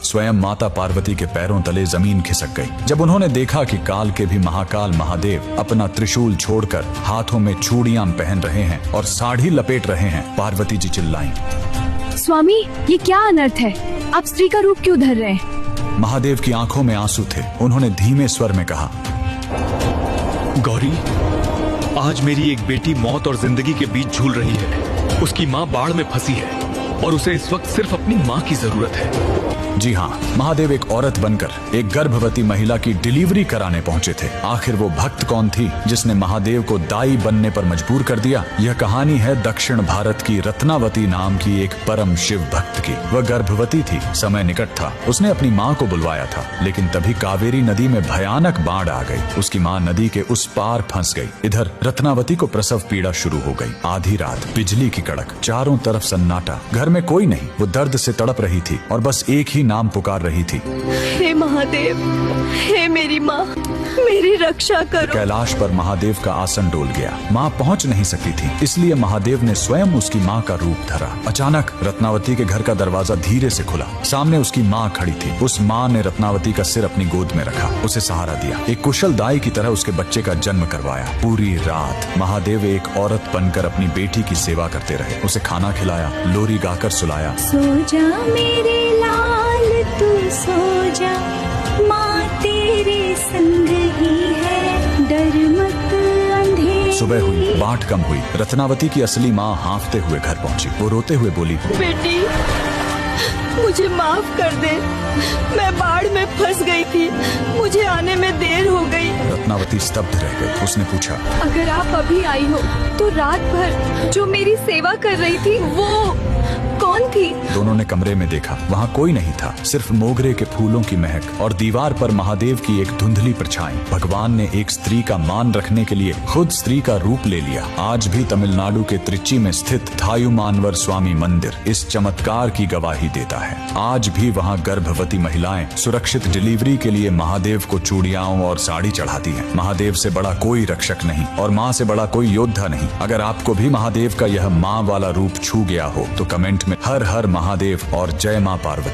स्वयं माता पार्वती के पैरों तले जमीन खिसक गई जब उन्होंने देखा कि काल के भी महाकाल महादेव अपना त्रिशूल छोड़कर हाथों में चूड़ियां पहन रहे हैं और साड़ी लपेट रहे हैं। पार्वती जी चिल्लाईं, स्वामी ये क्या अनर्थ है, आप स्त्री का रूप क्यों धर रहे हैं? महादेव की आंखों में आंसू थे। उन्होंने धीमे स्वर में कहा, गौरी, आज मेरी एक बेटी मौत और जिंदगी के बीच झूल रही है। उसकी माँ बाढ़ में फंसी है और उसे इस वक्त सिर्फ अपनी माँ की जरूरत है। जी हाँ, महादेव एक औरत बनकर एक गर्भवती महिला की डिलीवरी कराने पहुंचे थे। आखिर वो भक्त कौन थी जिसने महादेव को दाई बनने पर मजबूर कर दिया? यह कहानी है दक्षिण भारत की रत्नावती नाम की एक परम शिव भक्त की। वह गर्भवती थी, समय निकट था। उसने अपनी माँ को बुलवाया था, लेकिन तभी कावेरी नदी में भयानक बाढ़ आ गई। उसकी माँ नदी के उस पार फंस गई। इधर रत्नावती को प्रसव पीड़ा शुरू हो गई। आधी रात, बिजली की कड़क, चारों तरफ सन्नाटा, घर में कोई नहीं। वो दर्द से तड़प रही थी और बस एक ही नाम पुकार रही थी, हे महादेव, हे मेरी माँ, मेरी रक्षा करो। कैलाश पर महादेव का आसन डोल गया। माँ पहुँच नहीं सकती थी, इसलिए महादेव ने स्वयं उसकी माँ का रूप धरा। अचानक रत्नावती के घर का दरवाजा धीरे से खुला। सामने उसकी माँ खड़ी थी। उस माँ ने रत्नावती का सिर अपनी गोद में रखा, उसे सहारा दिया, एक कुशल दाई की तरह उसके बच्चे का जन्म करवाया। पूरी रात महादेव एक औरत बनकर अपनी बेटी की सेवा करते रहे। उसे खाना खिलाया, लोरी गाकर सुलाया। सो जा मेरे लाल तू सो जा, माँ तेरे संग ही है, डर मत अंधेरे। सुबह हुई, बाट कम हुई। रत्नावती की असली माँ हाँफते हुए घर पहुंची। वो रोते हुए बोली, बेटी, मुझे माफ कर दे, मैं बाढ़ में फंस गई थी, मुझे आने में देर हो गई। रत्नावती स्तब्ध रह गई। उसने पूछा, अगर आप अभी आई हो तो रात भर जो मेरी सेवा कर रही थी वो कौन थी? दोनों ने कमरे में देखा, वहाँ कोई नहीं था, सिर्फ मोगरे के फूलों की महक और दीवार पर महादेव की एक धुंधली परछाई। भगवान ने एक स्त्री का मान रखने के लिए खुद स्त्री का रूप ले लिया। आज भी तमिलनाडु के त्रिची में स्थित थायुमानवर स्वामी मंदिर इस चमत्कार की गवाही देता है। आज भी वहाँ गर्भवती महिलाएं सुरक्षित डिलीवरी के लिए महादेव को चूड़ियाओं और साड़ी चढ़ाती हैं। महादेव से बड़ा कोई रक्षक नहीं और माँ से बड़ा कोई योद्धा नहीं। अगर आपको भी महादेव का यह माँ वाला रूप छू गया हो तो कमेंट में हर हर महादेव और जय माँ पार्वती।